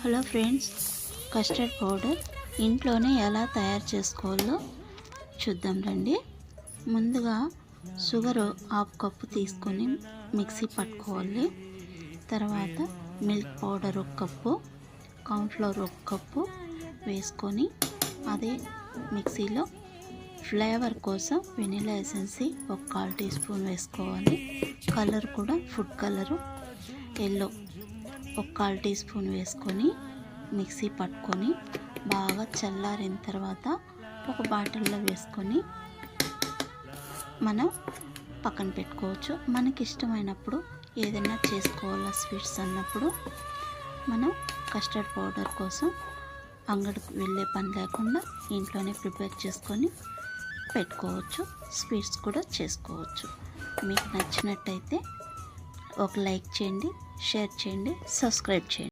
Hello friends, custard powder ఇంట్లోనే ఎలా తయారు చేసుకోవాలో చూద్దాం రండి. ముందుగా షుగర్ 1/2 కప్పు తీసుకొని మిక్సీ పట్టుకోవాలి. తర్వాత milk powder 1 cup, cornflour 1 cup వేసుకొని అదే మిక్సీలో ఫ్లేవర్ కోసం వెనిలా ఎసెన్స్ 1/4 టీ స్పూన్ వేసుకోవాలి. కలర్ కూడా food colour yellow 1/4 teaspoon వేసుకొని మిక్సీ పట్టుకొని బాగా చల్లారిన తర్వాత ఒక బాటిల్లో వేసుకొని మనం పక్కన పెట్టుకోవచ్చు. మనకి ఇష్టమైనప్పుడు ఏదైనా చేసుకోవాలా స్వీట్స్ అన్నప్పుడు మనం కస్టర్డ్ పౌడర్ కోసం అంగడికి వెళ్ళే పని లేకుండా ఇంట్లోనే ప్రిపేర్ చేసుకొని పెట్టుకోవచ్చు. స్వీట్స్ కూడా చేసుకోవచ్చు. మీకు నచ్చినట్టయితే ఒక లైక్ చేయండి, షేర్ చేయండి, సబ్స్క్రైబ్ చేయండి.